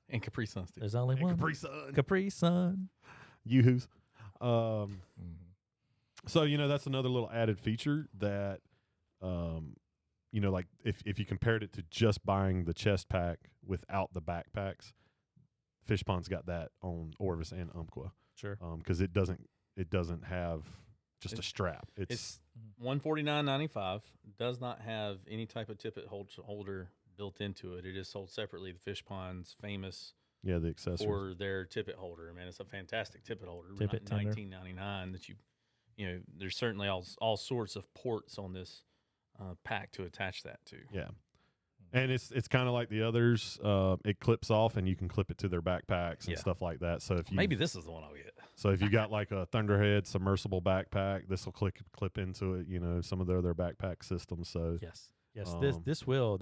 And Capri Suns too. There's only one. Capri Sun. Yoo-hoos. So, that's another little added feature that, like if you compared it to just buying the chest pack without the backpacks, Fishpond's got that on Orvis and Umpqua. Sure. Because it doesn't have just a strap. It's $149.95. Does not have any type of tippet holder built into it. It is sold separately. The Fishpond's famous the accessories for their tippet holder. Man, it's a fantastic tippet holder. Tippet $19.99 that there's certainly all sorts of ports on this pack to attach that to. Yeah. And it's kind of like the others. It clips off, and you can clip it to their backpacks and stuff like that. So if you maybe this is the one I'll get. So if you got like a Thunderhead submersible backpack, this will clip into it. Some of their other backpack systems. So yes, this will.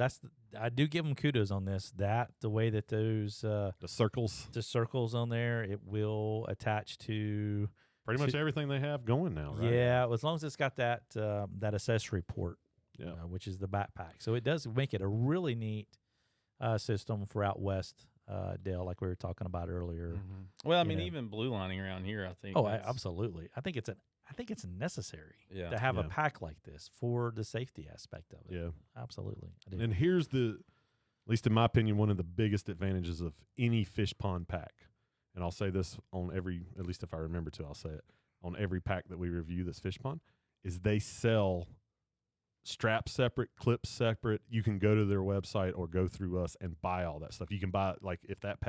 I do give them kudos on this. The way that those the circles on there, it will attach to pretty much everything they have going now. Right? Yeah, as long as it's got that accessory port. Yeah, which is the backpack. So it does make it a really neat system for out west, Dale, like we were talking about earlier. Mm-hmm. Well, I mean, even blue lining around here, I think. Oh, absolutely. I think it's necessary to have a pack like this for the safety aspect of it. Yeah, absolutely. And here's at least in my opinion, one of the biggest advantages of any Fishpond pack. And I'll say this on at least if I remember to, I'll say it on every pack that we review that's Fishpond, is they sell straps separate, clips separate. You can go to their website or go through us and buy all that stuff. You can buy, like, if that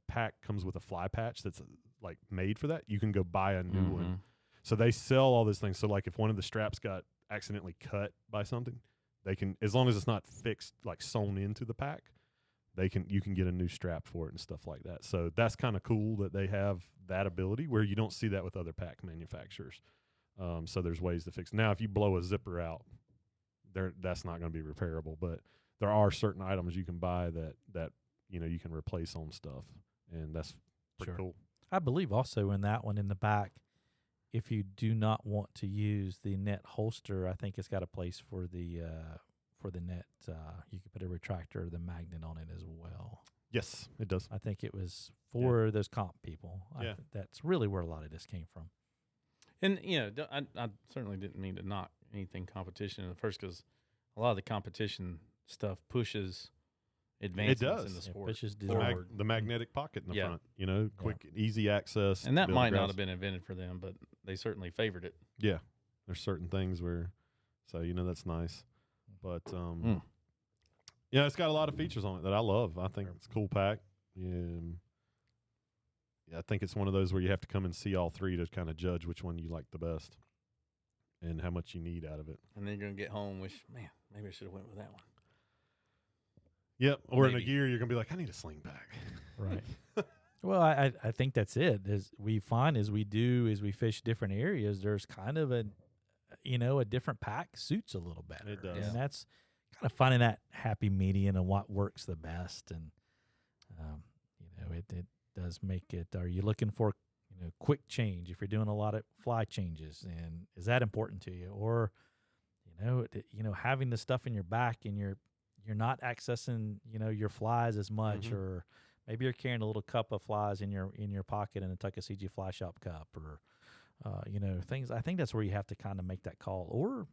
pack comes with a fly patch that's like made for that, you can go buy a new one. So they sell all these things. So like if one of the straps got accidentally cut by something, they can, as long as it's not fixed, like sewn into the pack, you can get a new strap for it and stuff like that. So that's kind of cool that they have that ability where you don't see that with other pack manufacturers. So there's ways to fix it. Now, if you blow a zipper out, that's not going to be repairable. But there are certain items you can buy that you can replace on stuff, and that's pretty cool. I believe also in that one in the back, if you do not want to use the net holster, I think it's got a place for the net. You can put a retractor or the magnet on it as well. Yes, it does. I think it was for those comp people. Yeah. That's really where a lot of this came from. And, I certainly didn't mean to knock anything competition at first, because a lot of the competition stuff pushes advancements in the sport. It pushes the magnetic pocket in the front, quick, easy access. And that might not have been invented for them, but they certainly favored it. Yeah. There's certain things where, so, that's nice. But, it's got a lot of features on it that I love. I think it's a cool pack. I think it's one of those where you have to come and see all three to kind of judge which one you like the best and how much you need out of it. And then you're going to get home, maybe I should have went with that one. Yep. Or in a Maybe. gear, you're gonna be like, I need a sling bag. Right. Well, I think that's it. As we find as we fish different areas, there's kind of a different pack suits a little better. It does. Yeah. And that's kind of finding that happy median and what works the best. And it does make it. Are you looking for quick change if you're doing a lot of fly changes, and is that important to you? Or having the stuff in your back and you're not accessing your flies as much, or maybe you're carrying a little cup of flies in your pocket in a Tuckasegee Fly Shop cup, or things. I think that's where you have to kind of make that call. Or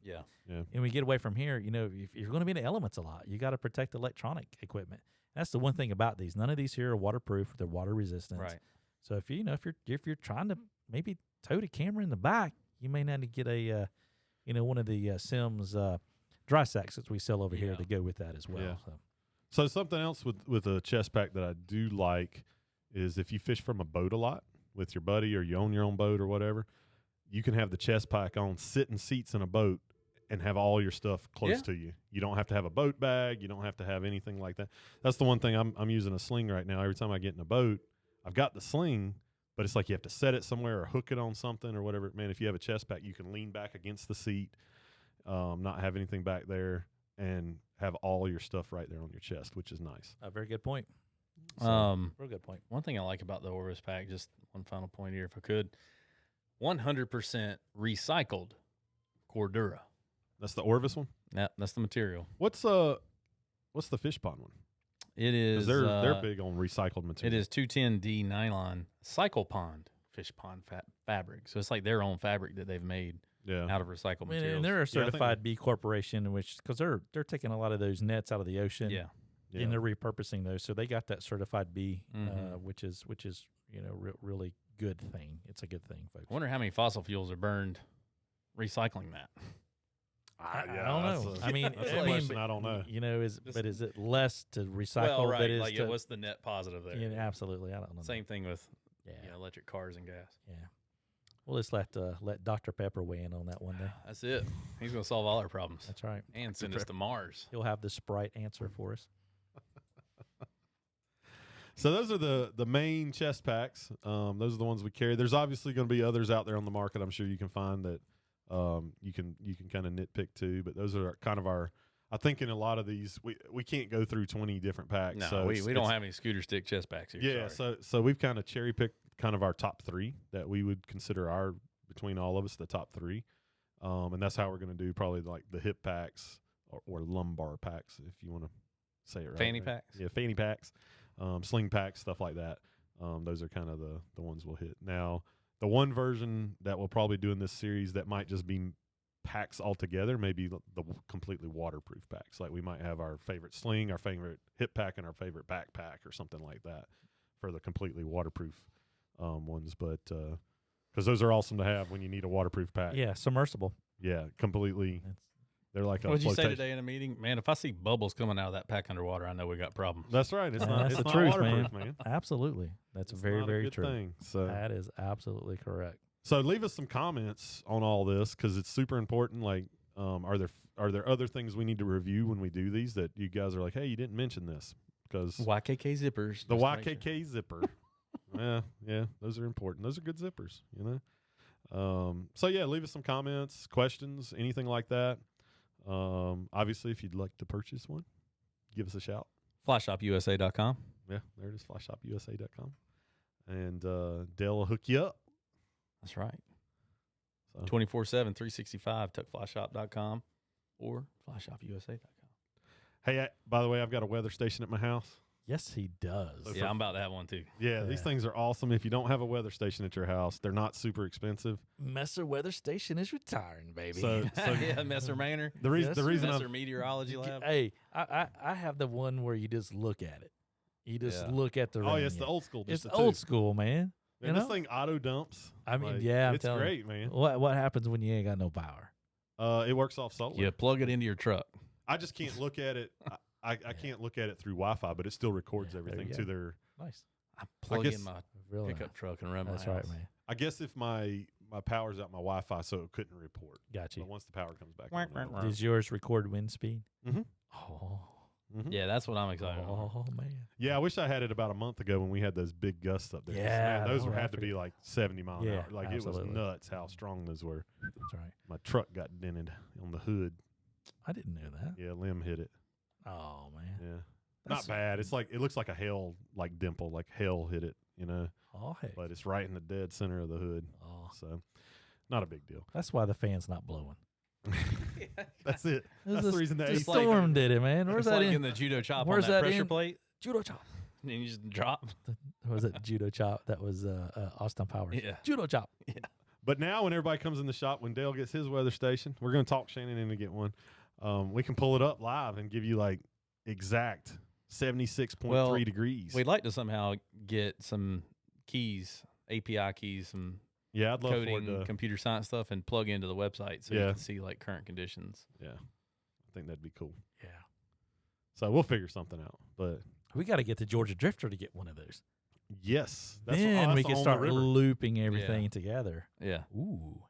and we get away from here. If you're going to be in the elements a lot, you got to protect electronic equipment. That's the one thing about these. None of these here are waterproof. They're water resistant. Right. So if you're trying to maybe tote a camera in the back, you may need to get a one of the Sims dry sacks that we sell over here to go with that as well. Yeah. So. So something else with a chest pack that I do like is if you fish from a boat a lot with your buddy, or you own your own boat or whatever, you can have the chest pack on, sit in seats in a boat, and have all your stuff close to you. You don't have to have a boat bag. You don't have to have anything like that. That's the one thing. I'm using a sling right now. Every time I get in a boat, I've got the sling, but it's like you have to set it somewhere or hook it on something or whatever. Man, if you have a chest pack, you can lean back against the seat, not have anything back there, and have all your stuff right there on your chest, which is nice. A very good point. Real good point. One thing I like about the Orvis pack, just one final point here, if I could, 100% recycled Cordura. That's the Orvis one? That's the material. What's the Fishpond one? It is. They're big on recycled material. It is 210D nylon Cycle Pond fish pond fabric. So it's like their own fabric that they've made out of recycled materials. And they're a certified B Corporation, because they're taking a lot of those nets out of the ocean. Yeah. And they're repurposing those, so they got that certified B, which is really good thing. It's a good thing, folks. I wonder how many fossil fuels are burned recycling that. I don't know. That's a question I don't know. Is it less to recycle? Well, right. That is Like, what's the net positive there? Yeah, absolutely. I don't know. Same thing with electric cars and gas. Yeah. We'll just let Dr. Pepper weigh in on that one day. That's it. He's going to solve all our problems. That's right. And send us to Mars. He'll have the Sprite answer for us. So those are the main chest packs. Those are the ones we carry. There's obviously going to be others out there on the market. I'm sure you can find that you can kind of nitpick too. But those are kind of our. I think in a lot of these we can't go through 20 different packs. No, so we don't have any scooter stick chest packs here. Yeah, sorry. so we've kind of cherry picked kind of our top 3 that we would consider between all of us the top 3, and that's how we're going to do probably like the hip packs or lumbar packs, if you want to say it right. Fanny packs. Yeah, fanny packs. Sling packs, stuff like that. Those are kind of the ones we'll hit. Now, the one version that we'll probably do in this series that might just be packs altogether, maybe the completely waterproof packs. Like we might have our favorite sling, our favorite hip pack, and our favorite backpack or something like that for the completely waterproof ones. But because those are awesome to have when you need a waterproof pack. Yeah, submersible. Yeah, completely. They're like what did you say today in a meeting? Man, if I see bubbles coming out of that pack underwater, I know we got problems. That's right. It's not. That's It's the not truth, waterproof, man. Absolutely. That's It's very, not a very good true. thing. So that is absolutely correct. So leave us some comments on all this because it's super important. Like, are there other things we need to review when we do these that you guys are like, hey, you didn't mention this? Because YKK zippers. The YKK zipper. Yeah, those are important. Those are good zippers, So yeah, leave us some comments, questions, anything like that. Obviously, if you'd like to purchase one, give us a shout. FlyShopUSA.com. Yeah, there it is, FlyShopUSA.com. And Dale will hook you up. That's right. So 24/7, 365, tuckflyshop.com or FlyShopUSA.com. Hey, by the way, I've got a weather station at my house. Yes, he does. So Yeah, I'm about to have one too. Yeah, these things are awesome. If you don't have a weather station at your house, they're not super expensive. Messer Weather Station is retiring, baby. So yeah, Messer Manor. The reason Messer Meteorology Lab. Hey, I have the one where you just look at it. You just look at the rain. Oh, yeah, it's the old school. It's old school, man. Man, this thing auto dumps. I mean, like, I'm it's telling great, you. man. What happens when you ain't got no power? It works off solar. You plug it into your truck. I just can't look at it. I can't look at it through Wi-Fi, but it still records everything to their. Nice. I plug in my Really pickup truck and run my That's house. right, man. I guess if my power's out, my Wi-Fi, so it couldn't report. Got you. But once the power comes back on, Does yours record wind speed? Mm-hmm. Oh, Mhm. Yeah, that's what I'm excited about. Oh man. Yeah, I wish I had it about a month ago when we had those big gusts up there. Yeah, Man, those no, I had to be like 70 mile an Yeah, hour. Like absolutely. it was nuts how strong those were. That's right. My truck got dented on the hood. I didn't know that. Yeah, limb hit it. Oh man. Yeah, That's- not bad. It's like it looks like a hail like dimple, like hail hit it. Oh heck. But it's right in the dead center of the hood. Oh, So, not a big deal. that's why the fan's not blowing. That's it. It was That's the reason the the AC. storm did it, man. Where's It's that like in? in the judo chop Where's on that that pressure in? plate, Judo chop. and you just drop. Was it judo chop? That was Austin Powers. Yeah. Judo chop. But now, when everybody comes in the shop, when Dale gets his weather station, we're going to talk Shannon into get one. We can pull it up live and give you like exact 76.3 degrees. We'd like to somehow get some keys, API keys, some Yeah, I'd love for coding, it to. computer science stuff, and plug into the website so you Yeah. can see like current conditions. Yeah, I think that'd be cool. Yeah. So we'll figure something out. But We got to get the Georgia Drifter to get one of those. yes, Then we that's can on start the river. looping everything together. Yeah. Ooh.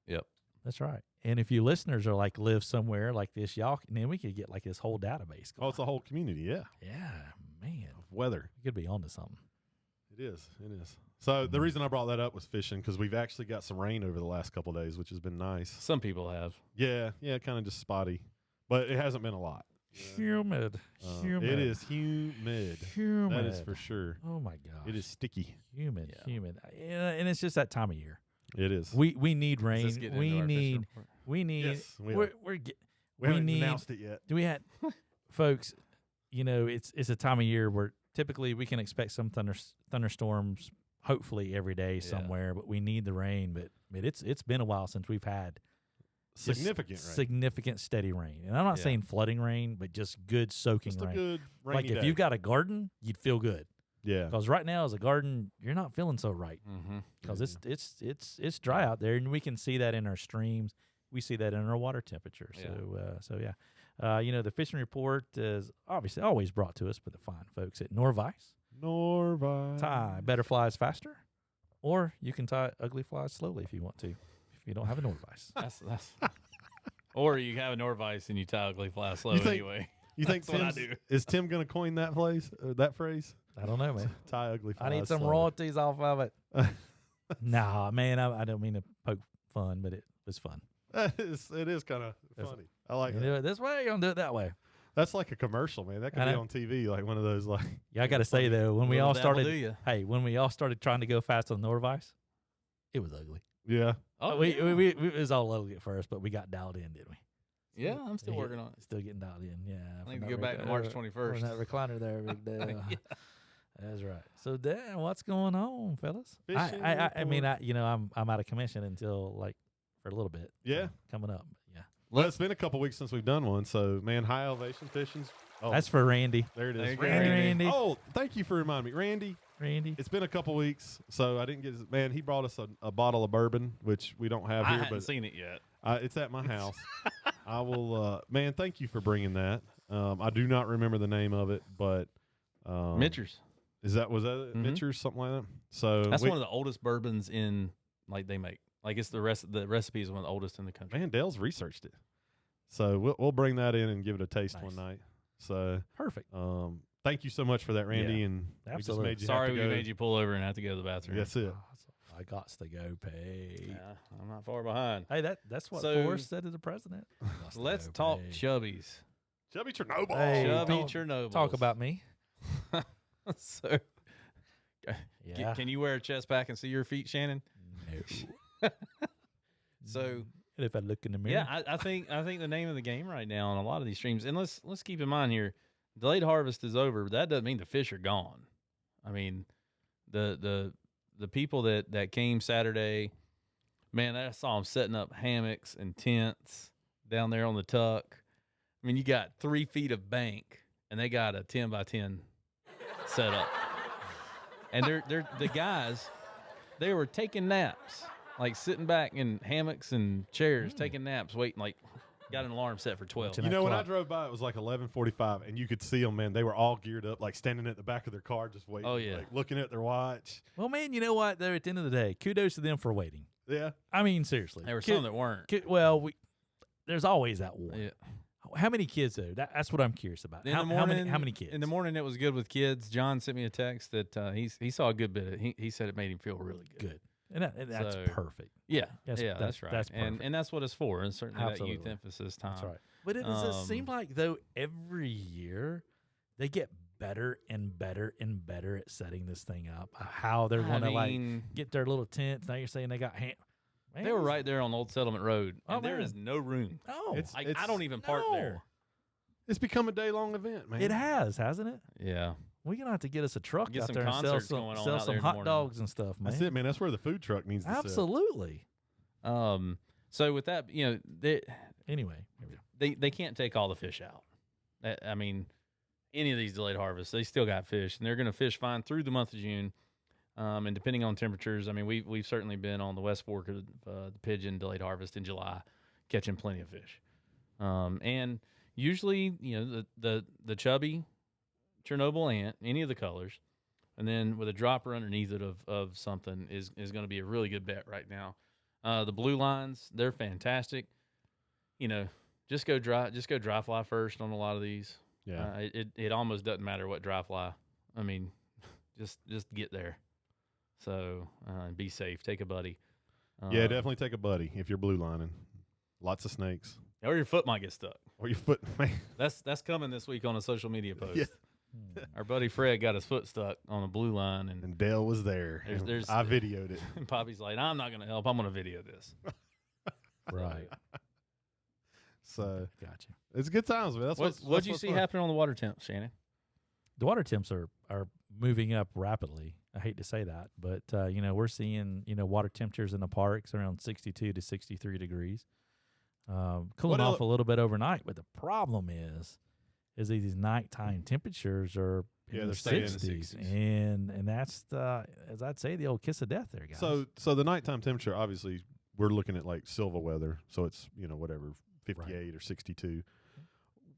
Yep. That's right. And if you listeners are like live somewhere like this, y'all, then we could get like this whole database Oh, going. it's a whole community. Yeah, Yeah, man. of weather. We could be onto something. It is. It is. So the reason I brought that up was fishing because we've actually got some rain over the last couple of days, which has been nice. Some people have. Yeah, kind of just spotty, but it hasn't been a lot. Humid. Humid. It is humid. Humid. That is for sure. Oh my gosh. It is sticky. humid. Yeah. Humid. And it's just that time of year. It is. We need Is rain. this getting We into our fishing need. report? We need. Yes, we we're, are. we're get, We haven't need- announced it yet. Do we have, folks? You know, it's a time of year where typically we can expect some thunderstorms, hopefully every day Yeah. somewhere. But we need the rain. But it's been a while since we've had just Significant rain. significant steady rain. And I'm not Yeah. saying flooding rain, but just good soaking Just a rain. good rainy Like if day. you've got a garden, you'd feel good. Yeah. Because right now, as a garden, you're not feeling so right. Mm-hmm. Because it's dry out there, and we can see that in our streams. We see that in our water temperature. So you know, the fishing report is obviously always brought to us by the fine folks at Norvice. Norvite. Tie better flies faster, or you can tie ugly flies slowly if you want to. If you don't have a Norvice, That's or you have a Norvice and you tie ugly fly slow think- anyway. You think That's what I Tim's- do. is Tim going to coin that phrase? I don't know, man. Tie ugly I need flies some slowly. royalties off of it. Nah, man, I don't mean to poke fun, but it was fun. It is kind of That's- funny. I like You that. do it this way, you're gonna do it that way. That's like a commercial, man. That could I be know. on TV, like one of those, like. Yeah, I got to say though, when we Little all dabble do started, ya. hey, when we all started trying to go fast on Norvice, it was ugly. Yeah. Oh, we, yeah. we it was all ugly at first, but we got dialed in, didn't we? Yeah, I'm still Yeah, working on it. Still getting dialed in, yeah. I need from to that go back to March 21st. From that recliner there, big deal. That's right. So, Dan, what's going on, fellas? Fishing I mean, report. I'm out of commission until like for a little bit. Yeah. coming up. Yeah, Well, it's been a couple weeks since we've done one, so man, high elevation fishing's. Oh, that's for Randy. there it is. There you go, Randy. Oh, thank you for reminding me, Randy. Randy. It's been a couple weeks, so I didn't get. Man, he brought us a bottle of bourbon, which we don't have I here, hadn't but seen it yet. it's at my house. I will. Man, thank you for bringing that. I do not remember the name of it, but Mitchers. was that it? Mhm. Mitchers, something like that. So That's one of the oldest bourbons in like they make. Like it's the recipe is one of the oldest in the country. man, Dale's researched it, so we'll bring that in and give it a taste Nice. one night. So Perfect. thank you so much for that, Randy, Yeah, and we just absolutely. made you Sorry have we to go. made you pull over and have to go to the bathroom. That's it. I got to go pay. Yeah, I'm not far behind. Hey, that's what So, Forrest said to the president. Gots to Let's go talk pay. chubbies. Chubby Chernobyl. Hey, Chubby don't Chernobyl. Talk about me. So, Yeah. can you wear a chest pack and see your feet, Shannon? No. So, And if I look in the mirror, yeah, I think the name of the game right now on a lot of these streams, and let's keep in mind here, delayed harvest is over, but that doesn't mean the fish are gone. I mean, the people that came Saturday, man, I saw them setting up hammocks and tents down there on the tuck. I mean, you got 3 feet of bank, and they got a 10 by 10 set up, and they're the guys, they were taking naps. Like sitting back in hammocks and chairs, taking naps, waiting. Like, got an alarm set for 12. Watching You that know, when I clock. drove by, it was like 11:45, and you could see them, man. They were all geared up, like standing at the back of their car, just waiting. Oh, yeah. like looking at their watch. well, man, you know what? They're at the end of the day, kudos to them for waiting. Yeah, I mean, seriously. There were some that weren't. Well, there's always that one. Yeah. How many kids though? That's what I'm curious about. In How, the morning, how many kids? In the morning, it was good with kids. John sent me a text that he saw a good bit. He said it made him feel really good. Good. And that's So, perfect. Yeah, That's right. That's perfect. And that's what it's for. And certainly Absolutely. that youth emphasis time. That's right. But it does seem like though every year they get better and better and better at setting this thing up. How they're going to like get their little tents. Now you're saying they got Man, they were right there on Old Settlement Road, and Oh, there man. is no room. No, I don't even park there. It's become a day-long event, man. It has, hasn't it? Yeah. We're gonna have to get us a truck Get out some there and sell concerts some, going on sell out some there in the hot morning. dogs and stuff, man. That's it, man. That's where the food truck needs to sit. Absolutely. So with that, Anyway, here we go. they can't take all the fish out. I mean, any of these delayed harvests, they still got fish, and they're going to fish fine through the month of June. And depending on temperatures, I mean, we've certainly been on the West Fork of the Pigeon delayed harvest in July, catching plenty of fish. And usually, the chubby Chernobyl ant, any of the colors, and then with a dropper underneath it of something is going to be a really good bet right now. The blue lines, they're fantastic. Just go dry fly first on a lot of these. Yeah. It almost doesn't matter what dry fly. I mean, just get there. So be safe. Take a buddy. Yeah, definitely take a buddy if you're blue lining. Lots of snakes. Or your foot might get stuck. Or your foot, man. That's coming this week on a social media post. Yeah. Our buddy Fred got his foot stuck on a blue line, and Dale was there. I videoed it. And Poppy's like, I'm not going to help. I'm going to video this. Right. So Gotcha. it's good times, man. What'd you see happening on the water temps, Shannon? The water temps are moving up rapidly. I hate to say that, but we're seeing water temperatures in the parks around 62 to 63 degrees, cooling off a little bit overnight. But the problem is these nighttime temperatures are in the staying in the 60s, 60s. and that's as I'd say, the old kiss of death there, guys. So the nighttime temperature, obviously, we're looking at like Silva weather, so it's whatever 58 or 62.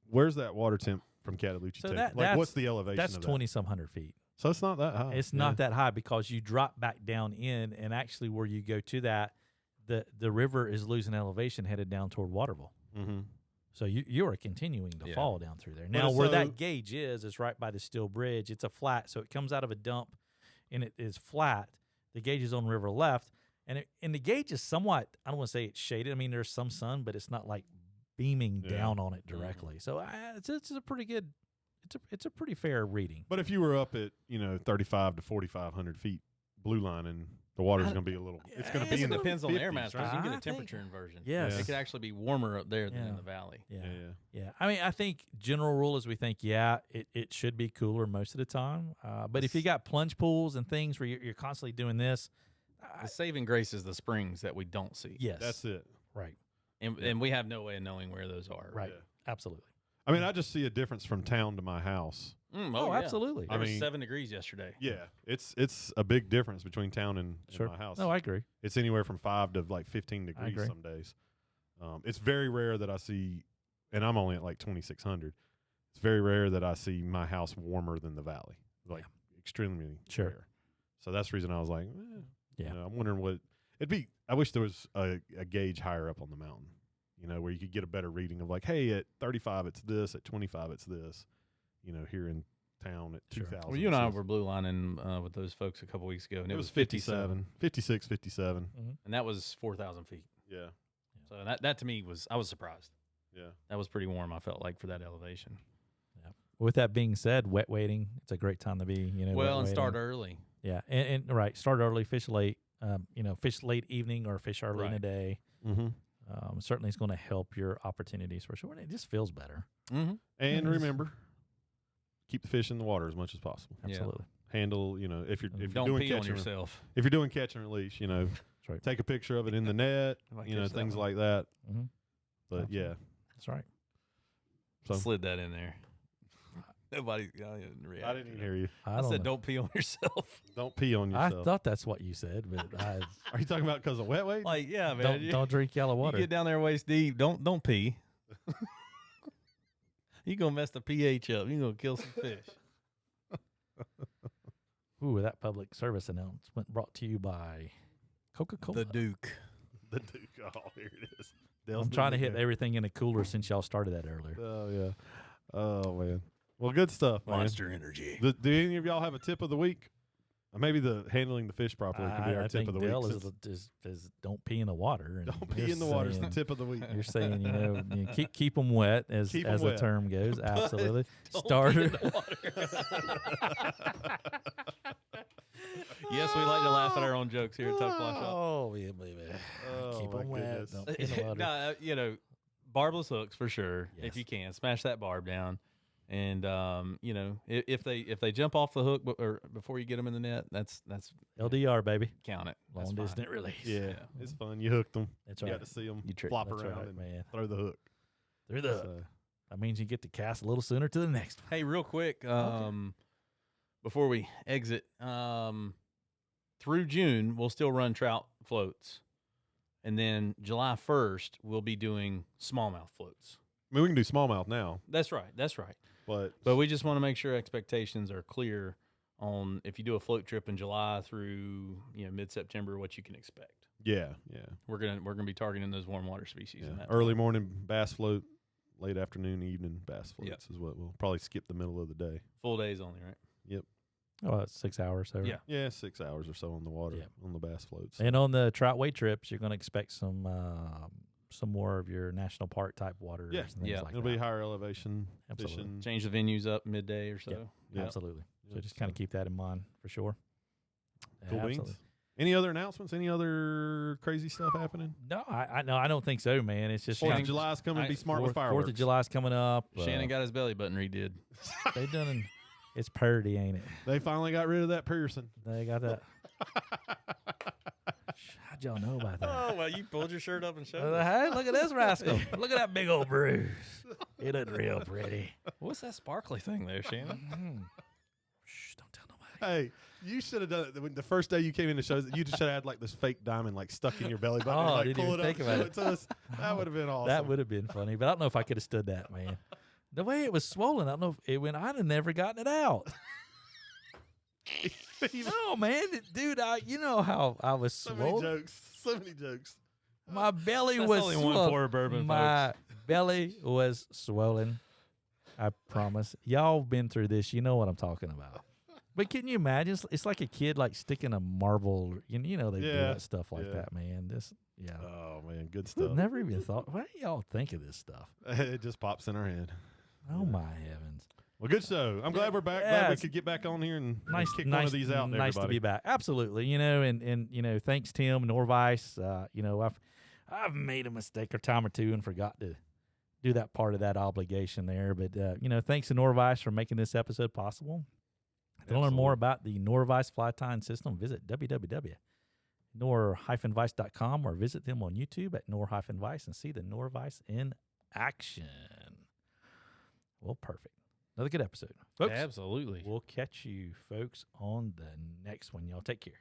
Where's that water temp from Cataloochee? So what's the elevation? That's of 20-some hundred feet. So it's not that high. It's not that high because you drop back down in, and actually where you go to that, the river is losing elevation headed down toward Waterville. Mm-hmm. So you are continuing to fall down through there. But Now, where that gauge is right by the steel bridge. It's a flat, so it comes out of a dump, and it is flat. The gauge is on river left, and the gauge is somewhat, I don't want to say it's shaded. I mean, there's some sun, but it's not like beaming down on it directly. So it's a pretty good, it's a pretty fair reading. But if you were up at 35 to 4,500 feet blue line, and the water's going to be a little, it's going to be in the depends on the air 50s, mass, right? because you get a temperature inversion. Yes. It could actually be warmer up there than in the valley. Yeah. I mean, I think general rule is we think, it should be cooler most of the time. But if you got plunge pools and things where you're constantly doing this, the saving grace is the springs that we don't see. yes, That's it. right. And we have no way of knowing where those are. Right. Yeah. Absolutely. I mean, I just see a difference from town to my house. Oh, absolutely. There was mean, 7 degrees yesterday. Yeah, it's a big difference between town and my house. No, I agree. It's anywhere from 5 to like 15 degrees agree. some days. It's very rare that I see, and I'm only at like 2,600. It's very rare that I see my house warmer than the valley. Like extremely rare. So that's the reason I was like, I'm wondering what it'd be. I wish there was a gauge higher up on the mountain, where you could get a better reading of like, hey, at 35 it's this, at 25 it's this. Here in town at 2,000. Well, you and I were blue lining with those folks a couple weeks ago, and it was 57, 56, 57. Mm-hmm. And that was 4,000 feet. Yeah. So that to me I was surprised. Yeah. That was pretty warm, I felt like, for that elevation. Yeah. With that being said, wet waiting, it's a great time to be, well, and start early. Yeah. And right, start early, fish late, fish late evening or fish early in the day. Mm-hmm. Certainly it's going to help your opportunities for sure. It just feels better. Mm-hmm. And remember, keep the fish in the water as much as possible. Absolutely. Handle, if you're don't doing pee on catch yourself. if you're doing catch and release, That's right. take a picture of it in the net, things like that. Mm-hmm. But Absolutely. That's right. So Slid that in there. Nobody didn't react. I didn't even hear you. I said, don't pee on yourself. Don't pee on yourself. I thought that's what you said, but Are you talking about because of wet weight? Like, yeah, man. don't drink yellow water. You get down there waist deep. Don't pee. You're going to mess the pH up. You're going to kill some fish. Ooh, that public service announcement brought to you by Coca-Cola. The Duke. The Duke. Oh, here it is. Dale's I'm new trying to hit nickname. everything in a cooler since y'all started that earlier. Oh yeah. Oh man. Well, good stuff, man. Energy. Do any of y'all have a tip of the week? Maybe the handling the fish properly could be our I tip think of the Dale week. is don't pee in the water. And Don't pee you're in the water is the saying- tip of the week. You're saying, keep them wet, as Keep 'em the wet. term goes. Absolutely. Don't Start. pee in the Yes, we like to laugh at our own jokes here at Tuck Fly Shop. Oh, yeah, baby. Oh, Keep my them wet. goodness. Don't pee in the water. No, barbless hooks for sure. Yes. If you can, smash that barb down. And if they jump off the hook or before you get them in the net, that's LDR, baby. count it. That's Long fine. distance release. Yeah, it's fun. You hooked them. That's You right. got to see them You trick- flop That's around right, and man. throw the hook. Through the hook. So, That means you get to cast a little sooner to the next one. Hey, real quick, before we exit, through June we'll still run trout floats, and then July 1st we'll be doing smallmouth floats. I mean, we can do smallmouth now, That's right. but But we just want to make sure expectations are clear on if you do a float trip in July through mid-September, what you can expect. yeah. We're gonna be targeting those warm water species. In that Early morning bass float, late afternoon, evening bass floats Yep. is what we'll probably skip the middle of the day. full days only, right? Oh, it's 6 hours. So. Yeah. Yeah, 6 hours or so on the water Yeah. on the bass floats. And on the trout weight trips, you're going to expect some more of your national park type waters. Yeah. And things Yeah. like It'll that. be higher elevation Absolutely. fishing. Change the venues up midday or so. Yeah. Absolutely. So Yep, just kind of so- keep that in mind for sure. Cool Absolutely. beans. Any other announcements? Any other crazy stuff happening? No, I don't think so, man. It's just 4th of Shannon- July's coming. Be smart with 4th fireworks. of July's coming up. Shannon got his belly button redid. They done. It's purdy, ain't it? They finally got rid of that Pearson. They got that. How'd y'all know about that? Oh well, you pulled your shirt up and showed Hey, look at this rascal. Look at that big old bruise. It looked real pretty. What's that sparkly thing there, Shannon? Shh, don't tell nobody. Hey, you should have done it when the first day you came in to show us. You just should have had like this fake diamond like stuck in your belly button. and, Oh, I like, didn't pull even it up think and about show it. it to us. That would have been awesome. That would have been funny, but I don't know if I could have stood that, man. The way it was swollen, I don't know if it went. I'd have never gotten it out. No, man, dude. You know how I was so many swollen. jokes. So many jokes. My belly That's was only one swollen. pour of bourbon, My belly was swollen. I promise. Y'all been through this. You know what I'm talking about. But can you imagine? It's like a kid like sticking a marble. You know they do Yeah, that stuff like yeah. that, man. Yeah. Oh man, good I've stuff. never even thought. Why do y'all think of this stuff? It just pops in our head. Oh my heavens! Well, good show. I'm glad we're back. Yeah, Glad we it's could get back on here and Nice, kick nice, one of these out. To nice to everybody. be back. Absolutely. And thanks Tim Norvice. I've made a mistake or time or two and forgot to do that part of that obligation there. But thanks to Norvice for making this episode possible. To learn more about the Norvice fly tying system, visit www.nor-vice.com or visit them on YouTube at Nor-Vice and see the Norvice in action. Well, perfect. Another good episode. Folks, Absolutely. we'll catch you folks on the next one. Y'all take care.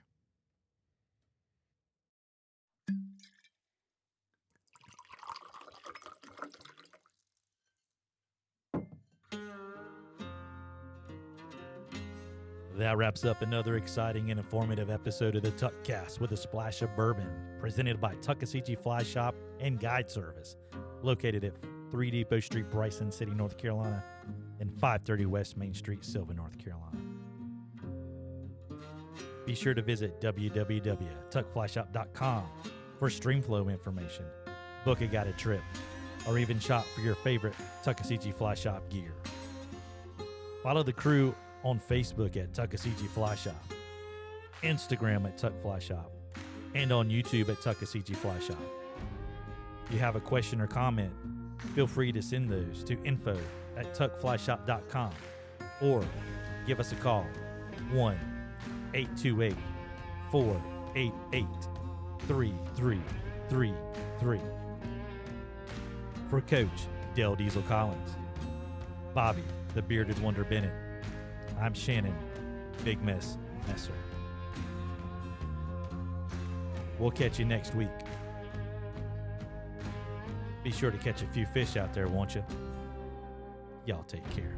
That wraps up another exciting and informative episode of the Tuckcast with a splash of bourbon, presented by Tuckasegee Fly Shop and Guide Service, located at 3 Depot Street, Bryson City, North Carolina, and 530 West Main Street, Sylvan, North Carolina. Be sure to visit www.tuckflyshop.com for streamflow information, book a guided trip, or even shop for your favorite Tuckasegee Fly Shop gear. Follow the crew on Facebook at Tuckasegee Fly Shop, Instagram at Tuck Fly Shop, and on YouTube at Tuckasegee Fly Shop. If you have a question or comment, feel free to send those to info@tuckflyshop.com or give us a call, 1-828-488-3333. For Coach Dale Diesel Collins, Bobby the Bearded Wonder Bennett, I'm Shannon, Big Miss Messer. We'll catch you next week. Be sure to catch a few fish out there, won't you? Y'all take care.